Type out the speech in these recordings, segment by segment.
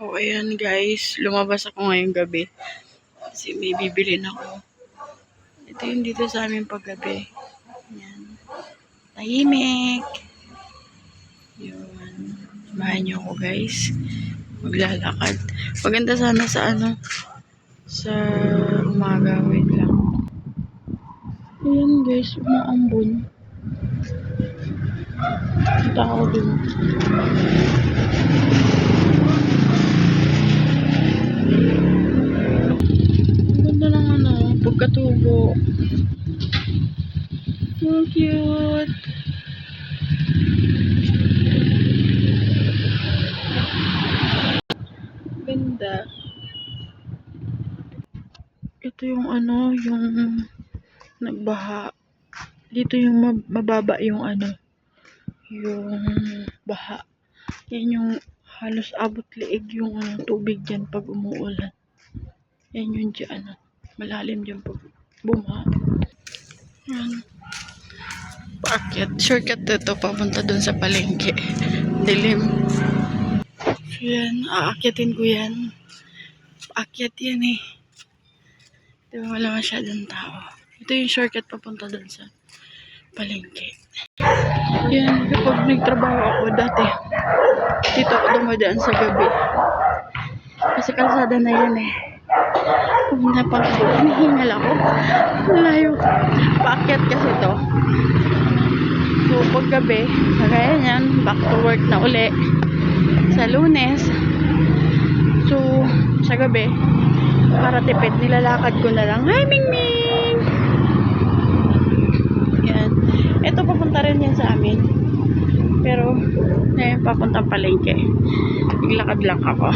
O, ayan guys. Lumabas ako ngayong gabi. Kasi may bibilin ako. Ito yung dito sa amin paggabi. Ayan. Tahimik. Yun. Samahan niyo ako guys. Maglalakad. Maganda sana sa sa umaga. Wait lang. Ayan guys. Umaambon. Punta ako dun. Ganda ng pagkatubo. Oh, cute. Ganda. Ito yung yung nagbaha. Dito yung mababa yung yung baha. Yan yung halos abot liig yung tubig dyan pag umuulan. Yan yung dyan, malalim dyan pag bumaha. Yan. Paakyat. Shortcut ito papunta dun sa palengke. Dilim. So yan, aakyatin ko yan. Paakyat yan eh. Diba wala masyadong tao. Ito yung shortcut papunta dun sa palengke. Yan, kapag nagtrabaho ako dati, dito ako dumadaan sa gabi. Kasi kalsada na yan eh. Pumunta pang hinihingal ako. Malayo. Paakyat kasi to. So, pag gabi, kagaya yan, back to work na uli. Sa Lunes. So, sa gabi, para tipid, nilalakad ko na lang. Hi, Mingming! Yan. Ito, papunta rin yan sa amin. Pero, ngayon, papuntang palengke. Naglakad lang ako.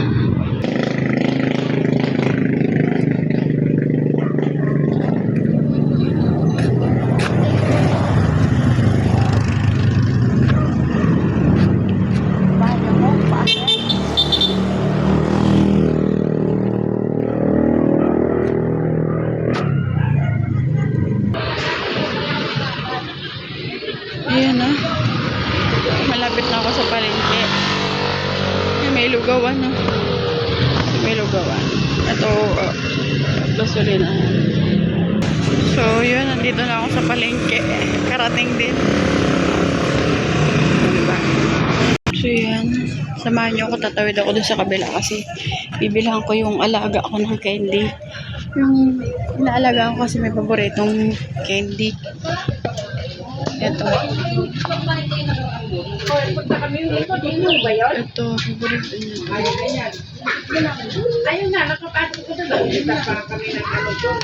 Ayan na. Malapit na ako sa palengke. May lugawan na. May lugawan. Ito, gasolina. So, yun. Nandito na ako sa palengke. Karating din. Diba? So, yan. Samahan niyo ako. Tatawid ako dun sa kabila kasi bibilhan ko yung alaga ako ng candy. Yung inaalaga ko kasi may paboritong candy. Ito. Ito, paborito niya. Ayun na, nakapasok ko doon. Kita pa kami ng doon.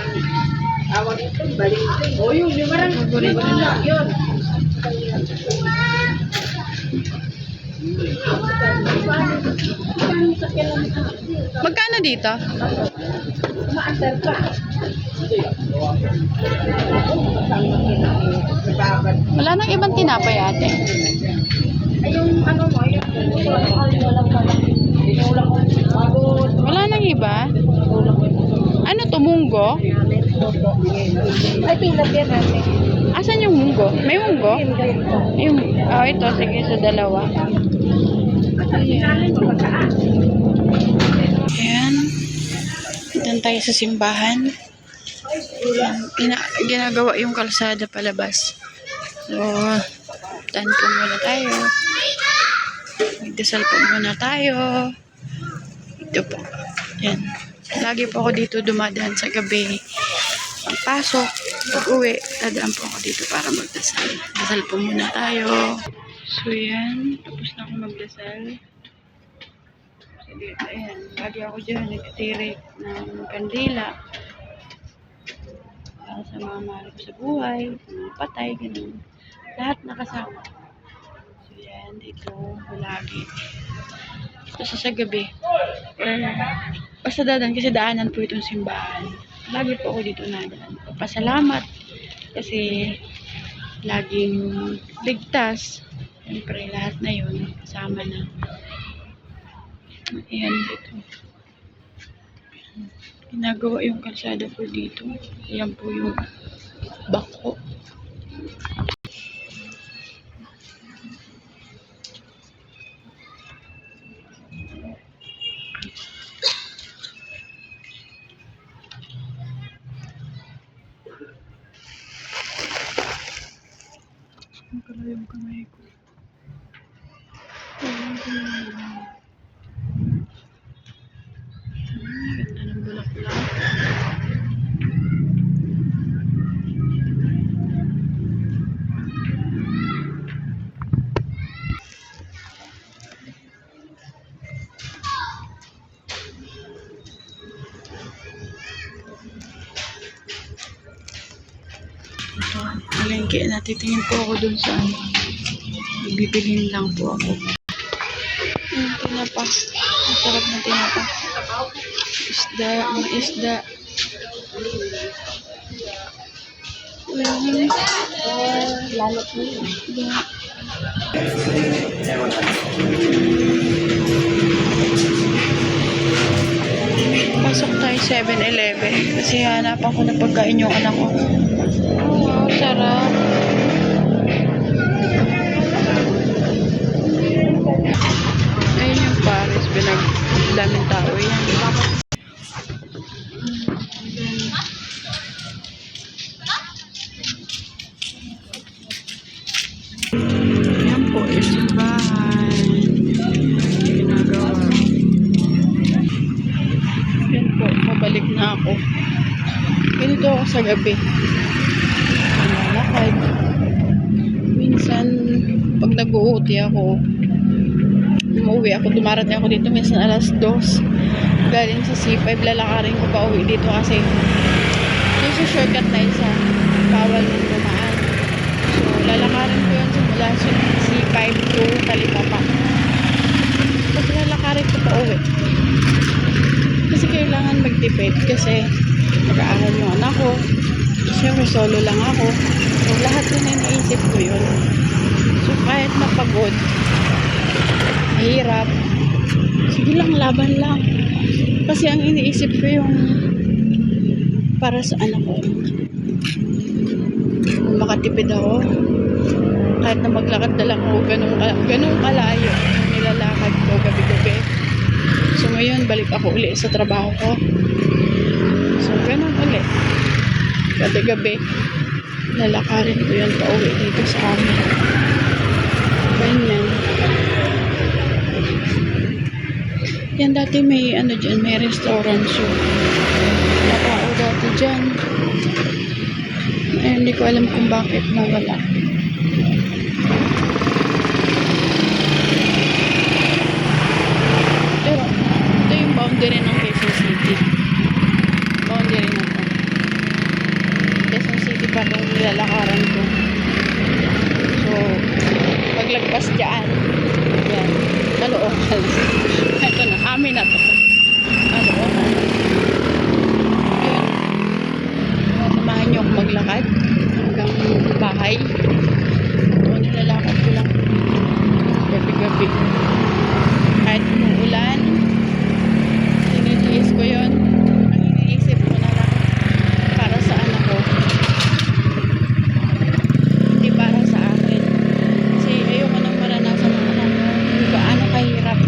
Tawag ito, balik ito. O yun, yung marang Paborito niya. yun. Magkano dito? Maasar pa. Wala nang ibang tinapay ate. Ay, yung mo, yung Wala nang iba? Ano to, munggo? ay, pinat yan natin. Asan yung munggo? May munggo? Yung, ito. Sige, sa dalawa. Ayan. Doon tayo sa simbahan. Ginagawa yung kalsada palabas. So, tan po muna tayo. Magdasal po muna tayo. Ito po. Yan. Lagi po ako dito dumadaan sa gabi. Pagpasok, pag-uwi, dadaan po ako dito para magdasal. Dasal po muna tayo. So, yan. Tapos na ako magdasal. Sige, ayan. Lagi ako dyan. Nagtitirik ng kandila. Para sa mga mahal ko sa buhay, sa mga patay, ganun. Lahat nakasama. So, yan. Dito, lagi. Tapos sa gabi. Basta dadaan kasi daanan po itong simbahan. Lagi po ako dito nadaan. Pasalamat kasi laging ligtas. Siyempre lahat na yun kasama na. Ayan dito. Ginagawa yung kalsada po dito. Ayan po yung bako. Ang kalayo yung kamay ko. Ang kamay ko. Ganda ng bulaklak. Palengke, natitingin po ako dun sa ano. Bibilhin lang po ako. Yung tinapa. Ang sarap na tinapa. Isda, mga isda. Lalot mo. Isda. Pasok tayo 7-Eleven. Kasi hanapan ko ng pagkain yung anak ko. Oh, wow, sarap. Ayun yung Paris. Daming tao yan. Yan po, yung bahay. Ginagawa. Yan po, pabalik na ako. Ganito ako sa gabi. Lakad. Minsan, pag nag-uuti ako, umuwi ako, dumarating ako dito minsan alas 2. Galing sa C5, lalakarin ko pa uwi dito kasi yung shortcut na isa, bawal mong dumaan. So, lalakarin ko yun simula sa C5 to Talipapa. Tapos lalakarin ko pa uwi. Kasi kailangan magtipid kasi mag-aaral yung anak ko. Siyempre, solo lang ako. So, lahat yun ay naisip ko yun. So, kahit mapagod, mahirap, sige lang, laban lang. Kasi ang iniisip ko yung para sa anak ko. Kung makatipid ako, kahit na maglakad na lang ako, ganun kalayo ang nilalakad ko gabi-gabi. So, ngayon, balik ako uli sa trabaho ko. So, ganun ulit. Gabi-gabi, lalakarin ko yan pa uwi dito sa amin. Ganyan. Yan dati may ano dyan, may restaurant. So, nakao dati dyan. Eh, hindi ko alam kung bakit nawala. Pero, ito yung boundary ng Quezon City. Boundary na to. Quezon City pa itong nilalakaran ko. So, paglagpas dyan, yan, Caloocan. Ito na, amin na to. Caloocan. Yun. Samahan niyo ako maglakad hanggang bahay. Ito, nilalakad ko lang gabi-gabi. Kahit umuulan, tinitiis ko yun. Ang iniisip ko na lang para sa anak ko. Hindi para sa akin. Kasi ayoko nang maranasan ng anak ko. Hindi gaano kahirap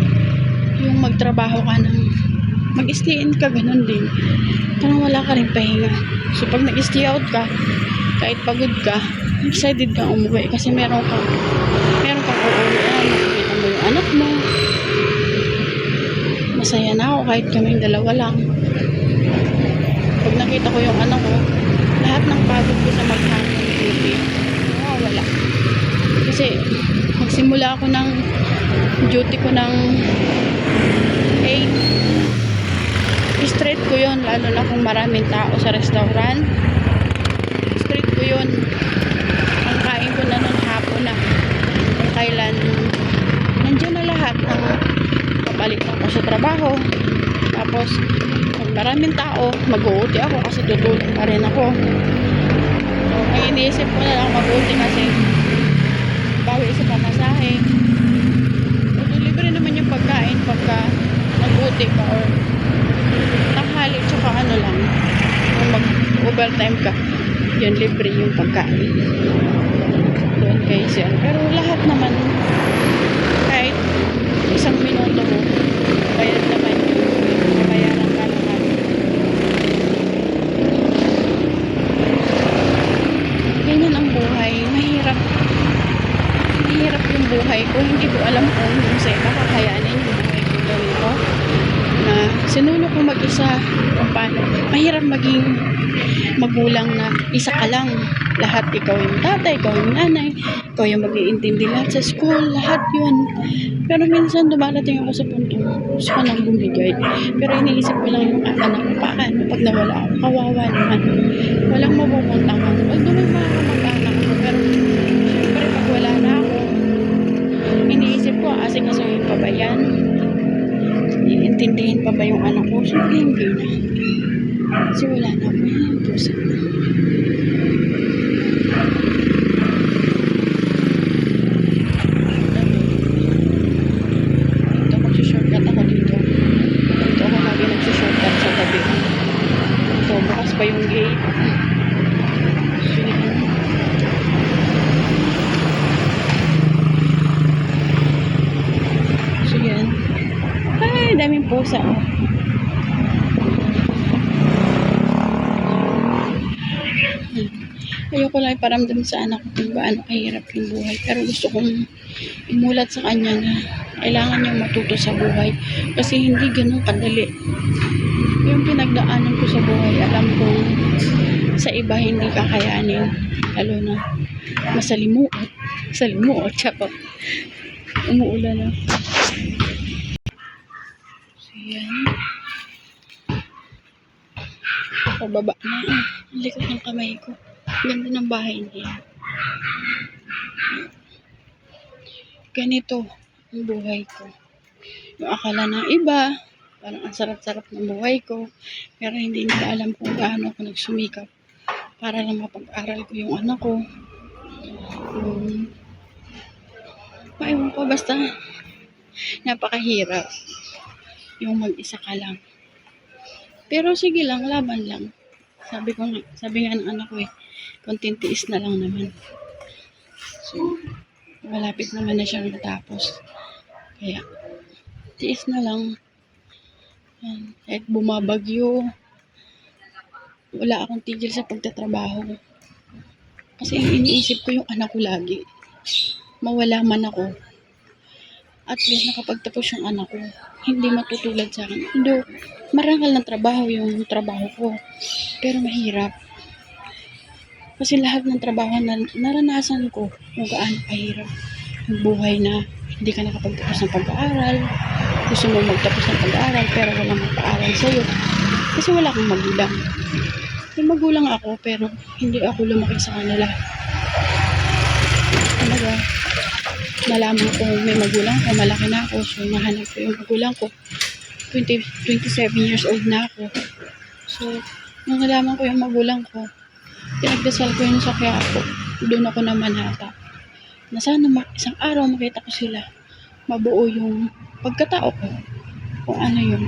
yung magtrabaho ka ng mag-stay in ka, ganun din. Parang wala ka rin pahinga. So pag nag-stay out ka, kahit pagod ka, excited kang umuwi kasi meron kang uuwian. Nakikita mo yung anak mo. Masaya na ako kahit kaming dalawa lang. Pag nakita ko yung anak ko, lahat ng pagod ko sa maghapon duty, wala. Kasi magsimula ako ng duty ko ng 8. Straight ko yun, lalo na kung maraming tao sa restaurant. Straight ko yun. Ang kain ko na nun hapon na. Kung kailan nandiyan na lahat ng pabalik ako sa trabaho. Tapos kung maraming tao, mag-uuti ako kasi tutulong pa rin ako. So, ang iniisip ko na lang mag-uuti kasi bawi sa pamasahe. So, libre naman yung pagkain pagka nag-uuti ka or tanghali tsaka ano lang kung mag-overtime ka, yun libre yung pagkain doon kay sir. Pero lahat naman kahit isang minuto mo bayad naman yun. Sinulo ko mag-isa kung paano. Mahirap maging magulang na isa ka lang. Lahat, ikaw yung tatay, ikaw yung nanay, ikaw yung mag-iintindi lahat sa school, lahat yun. Pero minsan dumarating ako sa punto, gusto ko nang bumigay. Pero iniisip ko lang yung anak ko, paano pag nawala ako, kawawa naman. Walang mapupuntahan. Although may mga kamag-anak ko, pero syempre pag wala na ako, iniisip ko, asikasuhin pa ba yan? Iintindihin pa ba yung anak ko? Siyempre hindi na. Kasi wala na ako yung puso. Dito magsushortcut ako dito. Dito ako lagi nagsushortcut sa gabi. Ito, bukas pa yung gate. So yan. Ay, daming pusa. Oh. Ayoko lang iparamdam sa anak ko kung gaano kahirap yung buhay. Pero gusto kong imulat sa kanya na kailangan niyang matuto sa buhay. Kasi hindi ganun kadali. Yung pinagdaanan ko sa buhay, alam kong sa iba hindi kakayanin. Lalo na masalimuot. Salimuot, tsaka umuulan na. So yan. Pababa na. Ang likot ng kamay ko. Ganda ng bahay niya. Ganito ang buhay ko. Yung akala ng iba, parang ang sarap-sarap ng buhay ko. Pero hindi nila alam kung gaano ako nagsumikap para lang mapag-aral ko yung anak ko. Ewan ko, basta napakahirap yung mag-isa ka lang. Pero sige lang, laban lang. Sabi nga ng anak ko konting tiis na lang naman. So, malapit naman na siyang matapos. Kaya, tiis na lang. Yan. Kahit bumabagyo, wala akong tigil sa pagtatrabaho. Kasi iniisip ko yung anak ko lagi. Mawala man ako. At least nakapagtapos yung anak ko. Hindi matutulad sa akin. Hindi, marangal ng trabaho yung trabaho ko. Pero mahirap. Kasi lahat ng trabaho na naranasan ko, kung gaano kahirap. Yung buhay na hindi ka nakapagtapos ng pag-aaral. Gusto mo magtapos ng pag-aaral pero walang magpa-aaral sa'yo. Kasi wala akong magulang. May magulang ako pero hindi ako lumaki sa kanila. Talaga, nalaman ko may magulang ko, malaki na ako. So, nahanap ko yung magulang ko. 27 years old na ako. So, nung nalaman ko yung magulang ko, pinagdasal ko yun sa kaya ako. Doon ako naman hata. Na sana isang araw makita ko sila. Mabuo yung pagkatao ko. Kung ano yun.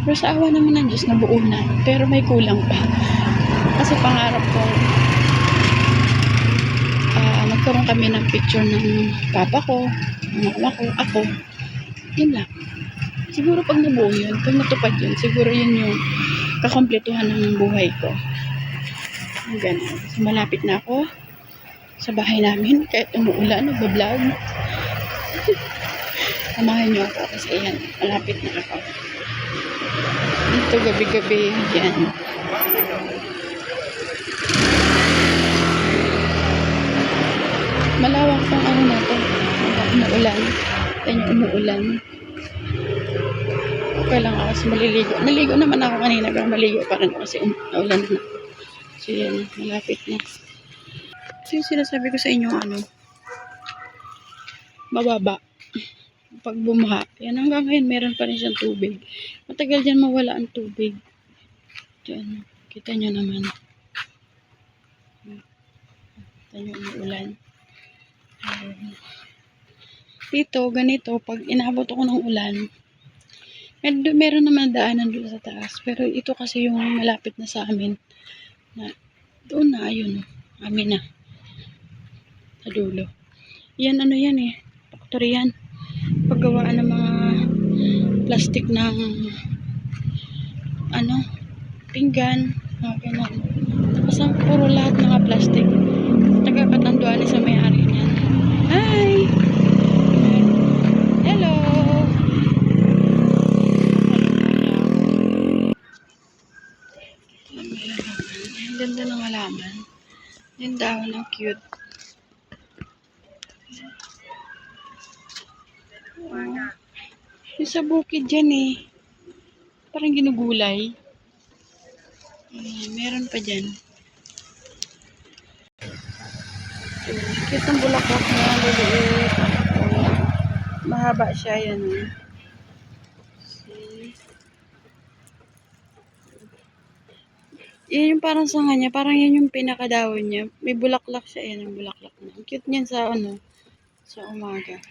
Pero sa awa naman ng Diyos, nabuo na. Pero may kulang pa. Kasi pangarap ko, nagkaroon kami ng picture ng papa ko, ng mama ko, ako. Yun lang. Siguro pag nabuo yun, pag natupad yun, siguro yun yung kakompletuhan ng buhay ko. Ganun. So, malapit na ako sa bahay namin. Kahit umuulan, nag-vlog. Samahan niyo ako kasi yan, malapit na ako. Dito gabi-gabi, yan. Malawak tong ano na to. Umuulan. Yan yung umuulan. Okay lang ako kasi maliligo. Naligo naman ako kanina pero maligo pa rin kasi umuulan na. So yan, malapit na. So yung sinasabi ko sa inyo mababa. Pag bumaha, yan hanggang ngayon meron pa rin siyang tubig. Matagal dyan mawala ang tubig. Diyan, kita nyo naman. Kita nyo umuulan. Dito, ganito, pag inabot ako ng ulan, meron naman daanan doon sa taas. Pero ito kasi yung malapit na sa amin. Na, doon na, ayun. Amin na. Sa dulo. Yan, yan factory yan. Paggawaan ng mga plastic ng pinggan, mga ganun. Basta puro lahat mga plastic. Taga-Katanduanes sa may-ari niyan. Hi! Hello! Yung dahon, ang cute. Oh, yung sa bukid dyan eh. Parang ginugulay. Meron pa dyan. Cute ang bulaklak niya, liliit. Oh, mahaba siya, yan eh. See? Yan yung parang sanga niya, parang yan yung pinakadawon niya. May bulaklak siya, yan ang bulaklak niya. Ang cute niyan sa ano, sa umaga.